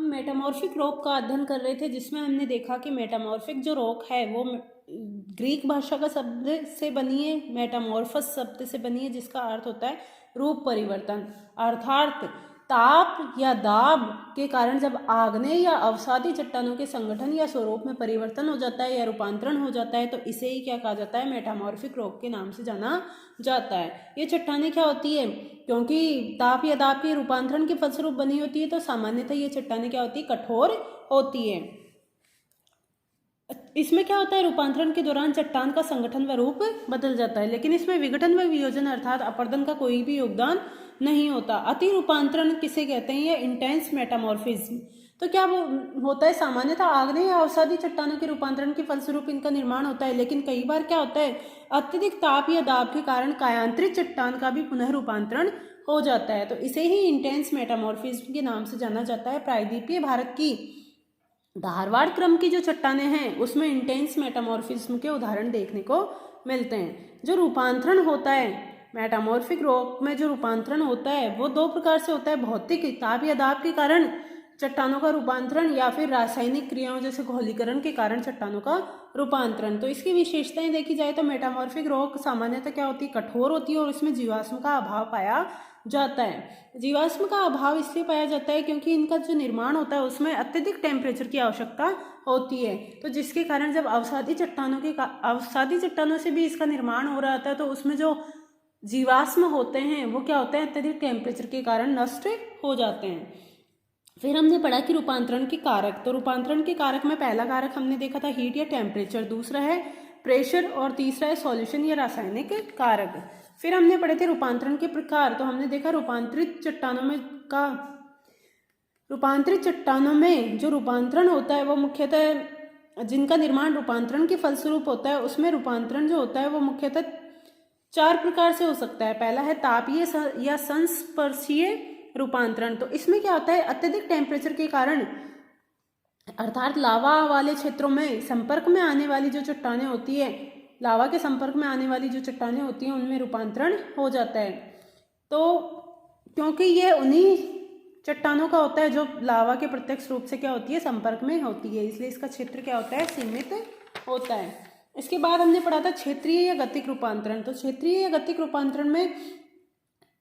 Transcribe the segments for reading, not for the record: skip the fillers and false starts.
Metamorphic rock का अध्ययन कर रहे थे, जिसमें हमने देखा कि मेटामॉर्फिक जो रॉक है वो ग्रीक भाषा का शब्द से बनी है, मेटामॉर्फस शब्द से बनी है, जिसका अर्थ होता है रूप परिवर्तन। अर्थात ताप या दाब के कारण जब आग्नेय या अवसादी चट्टानों के संगठन या स्वरूप में परिवर्तन हो जाता है या रूपांतरण हो जाता है, तो इसे ही क्या कहा जाता है, मेटामॉर्फिक रॉक के नाम से जाना जाता है। ये चट्टानें क्या होती है, क्योंकि ताप या दाब के रूपांतरण के फलस्वरूप बनी होती है, तो सामान्यतः ये चट्टानें क्या होती है, कठोर होती है। इसमें क्या होता है, रूपांतरण के दौरान चट्टान का संगठन व रूप बदल जाता है, लेकिन इसमें विघटन व वियोजन अर्थात अपर्दन का कोई भी योगदान नहीं होता। अति रूपांतरण किसे कहते हैं, ये इंटेंस मेटामॉर्फिज्म। तो क्या वो होता है, सामान्यतः आग्नेय या अवसादी चट्टानों के रूपांतरण के फलस्वरूप इनका निर्माण होता है, लेकिन कई बार क्या होता है, अत्यधिक ताप या दाब के कारण कायांतरित चट्टान का भी पुनः रूपांतरण हो जाता है, तो इसे ही इंटेंस मेटामॉर्फिज्म के नाम से जाना जाता है। प्रायद्वीपीय भारत की धारवाड़ क्रम की जो चट्टानें हैं उसमें इंटेंस मेटामॉर्फिज्म के उदाहरण देखने को मिलते हैं। जो रूपांतरण होता है मेटामॉर्फिक रॉक में, जो रूपांतरण होता है वो दो प्रकार से होता है, भौतिक ताप या दाब के कारण चट्टानों का रूपांतरण या फिर रासायनिक क्रियाओं जैसे घोलीकरण के कारण चट्टानों का रूपांतरण। तो इसकी विशेषताएं देखी जाए तो मेटामॉर्फिक रॉक सामान्यतः क्या होती है, कठोर होती है और इसमें जीवाश्म का अभाव पाया जाता है। जीवाश्म का अभाव इसलिए पाया जाता है क्योंकि इनका जो निर्माण होता है उसमें अत्यधिक टेम्परेचर की आवश्यकता होती है, तो जिसके कारण जब अवसादी चट्टानों से भी इसका निर्माण हो रहा था, तो उसमें जो जीवाश्म होते हैं वो क्या होते हैं, अत्यधिक टेम्परेचर के कारण नष्ट हो जाते हैं। फिर हमने पढ़ा कि रूपांतरण के कारक, तो रूपांतरण के कारक में पहला कारक हमने देखा था हीट या टेम्परेचर, दूसरा है प्रेशर और तीसरा है सॉल्यूशन या रासायनिक कारक। फिर हमने पढ़े थे रूपांतरण के प्रकार, तो हमने देखा रूपांतरित चट्टानों में जो रूपांतरण होता है वो मुख्यतः जिनका निर्माण रूपांतरण के फलस्वरूप होता है, उसमें रूपांतरण जो होता है वो मुख्यतः 4 प्रकार से हो सकता है। पहला है तापीय या संस्पर्शीय रूपांतरण, तो इसमें क्या होता है, अत्यधिक टेम्परेचर के कारण अर्थात लावा वाले क्षेत्रों में संपर्क में आने वाली जो चट्टानें होती है, लावा के संपर्क में आने वाली जो चट्टानें होती हैं उनमें रूपांतरण हो जाता है। तो क्योंकि ये उन्हीं चट्टानों का होता है जो लावा के प्रत्यक्ष रूप से क्या होती है, संपर्क में होती है, इसलिए इसका क्षेत्र क्या होता है, सीमित होता है। इसके बाद हमने पढ़ा था क्षेत्रीय या गतिक रूपांतरण, तो क्षेत्रीय या गतिक रूपांतरण में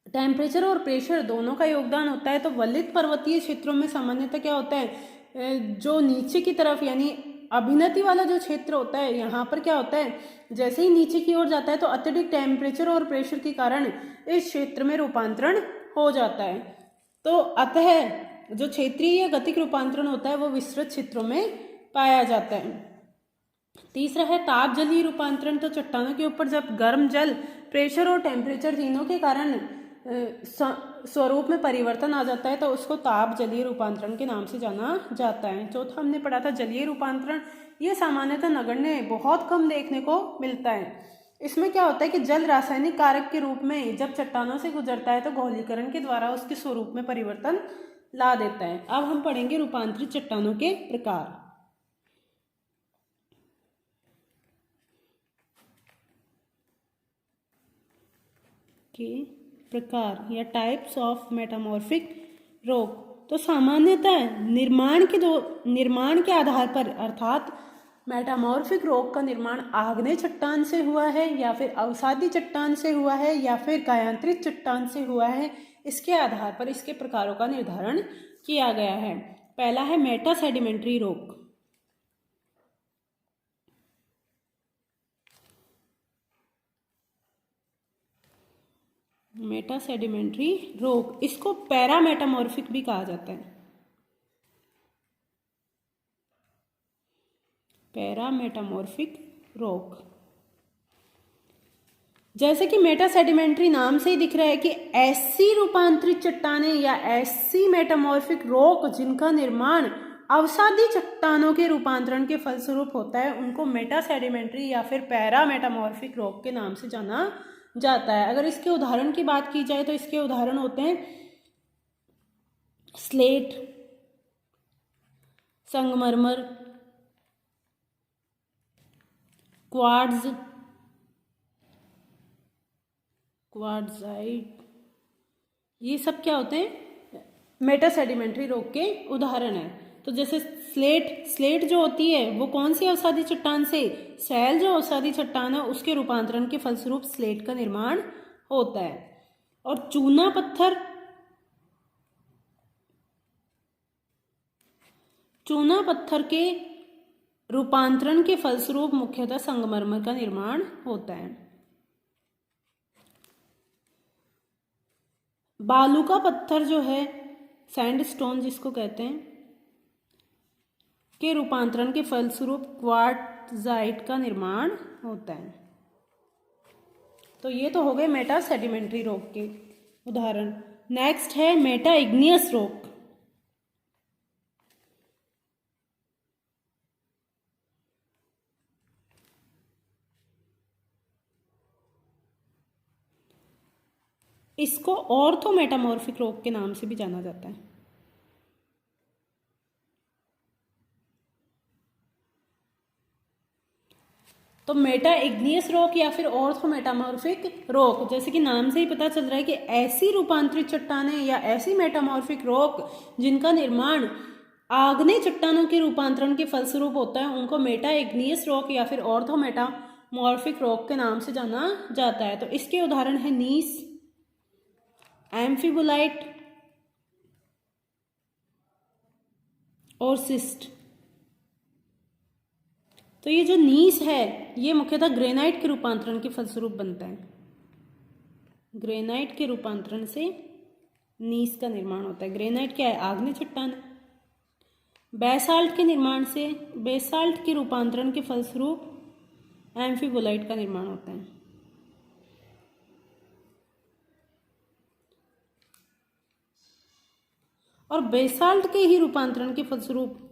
टेम्परेचर और प्रेशर दोनों का योगदान होता है। तो वलित पर्वतीय क्षेत्रों में सामान्यतः क्या होता है, जो नीचे की तरफ यानी अभिनति वाला जो क्षेत्र होता है, यहाँ पर क्या होता है, जैसे ही नीचे की ओर जाता है तो अत्यधिक टेम्परेचर और प्रेशर के कारण इस क्षेत्र में रूपांतरण हो जाता है। तो अतः जो क्षेत्रीय या गतिक रूपांतरण होता है वो विस्तृत क्षेत्रों में पाया जाता है। तीसरा है ताप जलीय रूपांतरण, तो चट्टानों के ऊपर जब गर्म जल, प्रेशर और टेम्परेचर तीनों के कारण स्वरूप में परिवर्तन आ जाता है, तो उसको ताप जलीय रूपांतरण के नाम से जाना जाता है। चौथा हमने पढ़ा था जलीय रूपांतरण, ये सामान्यतः नगण्य बहुत कम देखने को मिलता है। इसमें क्या होता है कि जल रासायनिक कारक के रूप में जब चट्टानों से गुजरता है तो घोलीकरण के द्वारा उसके स्वरूप में परिवर्तन ला देता है। अब हम पढ़ेंगे रूपांतरित चट्टानों के प्रकार। प्रकार या टाइप्स ऑफ मेटामॉर्फिक रॉक, तो सामान्यतः निर्माण के आधार पर अर्थात मेटामॉर्फिक रॉक का निर्माण आग्नेय चट्टान से हुआ है या फिर अवसादी चट्टान से हुआ है या फिर कायांतरित चट्टान से हुआ है, इसके आधार पर इसके प्रकारों का निर्धारण किया गया है। पहला है Meta sedimentary rock. Meta sedimentary rock, इसको पैरा मेटामॉर्फिक भी कहा जाता है। पैरा मेटामॉर्फिक रॉक, जैसे कि मेटा सेडिमेंट्री नाम से ही दिख रहा है कि ऐसी रूपांतरित चट्टानें या ऐसी मेटामॉर्फिक रॉक जिनका निर्माण अवसादी चट्टानों के रूपांतरण के फलस्वरूप होता है, उनको मेटा सेडिमेंट्री या फिर पैरा मेटामॉर्फिक रॉक के नाम से जाना जाता है। अगर इसके उदाहरण की बात की जाए तो इसके उदाहरण होते हैं स्लेट, संगमरमर, क्वार्ट्जाइट, ये सब क्या होते हैं, मेटा सेडिमेंट्री रॉक के उदाहरण है। तो जैसे स्लेट जो होती है वो कौन सी अवसादी चट्टान से, सैल जो अवसादी चट्टान है उसके रूपांतरण के फलस्वरूप स्लेट का निर्माण होता है। और चूना पत्थर के रूपांतरण के फलस्वरूप मुख्यतः संगमरमर का निर्माण होता है। बालू का पत्थर जो है, सैंडस्टोन जिसको कहते हैं, के रूपांतरण के फलस्वरूप क्वार्ट्जाइट का निर्माण होता है। तो ये तो हो गए मेटा सेडिमेंट्री रॉक के उदाहरण। नेक्स्ट है मेटा इग्नियस रॉक। इसको ऑर्थो मेटामॉर्फिक रॉक के नाम से भी जाना जाता है। तो मेटा इग्नियस रॉक या फिर ऑर्थो मेटामॉर्फिक रॉक, जैसे कि नाम से ही पता चल रहा है कि ऐसी रूपांतरित चट्टानें या ऐसी मेटामॉर्फिक रॉक जिनका निर्माण आग्नेय चट्टानों के रूपांतरण के फलस्वरूप होता है, उनको मेटा इग्नियस रॉक या फिर ऑर्थो मेटामॉर्फिक रॉक के नाम से जाना जाता है। तो इसके उदाहरण है नीस, एम्फीबोलाइट और सिस्ट। तो ये जो नीस है ये मुख्यतः ग्रेनाइट के रूपांतरण के फलस्वरूप बनता है। ग्रेनाइट के रूपांतरण से नीस का निर्माण होता है। ग्रेनाइट क्या है? आग्नेय चट्टान। बेसाल्ट के रूपांतरण के फलस्वरूप एम्फीबोलाइट का निर्माण होता है। और बेसाल्ट के ही रूपांतरण के फलस्वरूप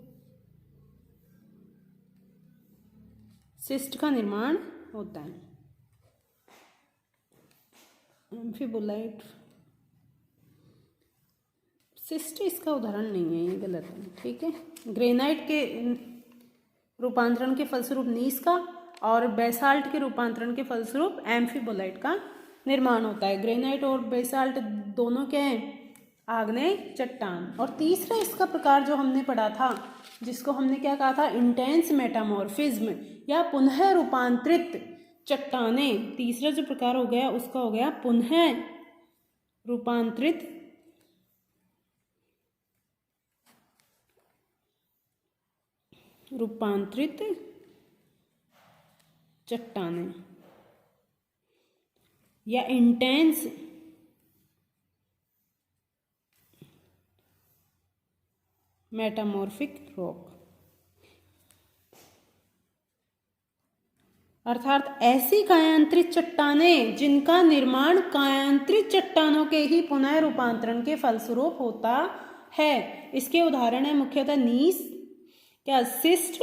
सिस्ट का निर्माण होता है। एम्फीबोलाइट, सिस्ट इसका उदाहरण नहीं है, ये गलत है, ठीक है। ग्रेनाइट के रूपांतरण के फलस्वरूप नीस का और बेसाल्ट के रूपांतरण के फलस्वरूप एम्फीबोलाइट का निर्माण होता है। ग्रेनाइट और बेसाल्ट दोनों क्या हैं? आग्नेय चट्टान। और तीसरा इसका प्रकार जो हमने पढ़ा था, जिसको हमने क्या कहा था? इंटेंस मेटामॉर्फिज्म या पुनः रूपांतरित चट्टानें। तीसरा जो प्रकार हो गया उसका हो गया पुनः रूपांतरित चट्टानें या इंटेंस मेटामॉर्फिक रॉक। अर्थात ऐसी कायांतरित चट्टानें जिनका निर्माण कायांतरित चट्टानों के ही पुनः रूपांतरण के फलस्वरूप होता है। इसके उदाहरण है मुख्यतः नीस, क्या, सिस्ट,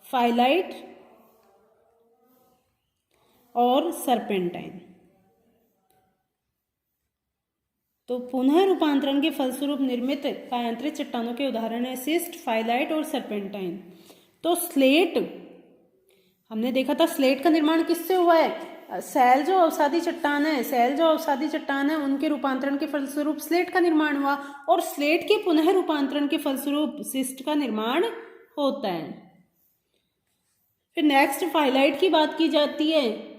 फाइलाइट और सर्पेंटाइन। तो पुनः रूपांतरण के फलस्वरूप निर्मित कायांतरित चट्टानों के उदाहरण है सिस्ट, फाइलाइट और सर्पेंटाइन। तो स्लेट, हमने देखा था स्लेट का निर्माण किससे हुआ है? सैल जो अवसादी चट्टान है उनके रूपांतरण के फलस्वरूप स्लेट का निर्माण हुआ, और स्लेट के पुनः रूपांतरण के फलस्वरूप सिस्ट का निर्माण होता है। फिर नेक्स्ट फाइलाइट की बात की जाती है।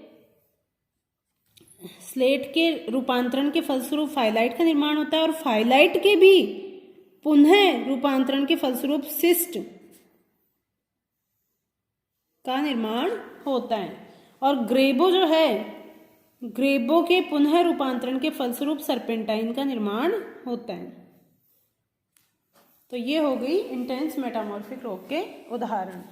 स्लेट के रूपांतरण के फलस्वरूप फाइलाइट का निर्माण होता है, और फाइलाइट के भी पुनः रूपांतरण के फलस्वरूप सिस्ट का निर्माण होता है। और ग्रेबो जो है, ग्रेबो के पुनः रूपांतरण के फलस्वरूप सर्पेंटाइन का निर्माण होता है। तो ये हो गई इंटेंस मेटामॉर्फिक रॉक के उदाहरण।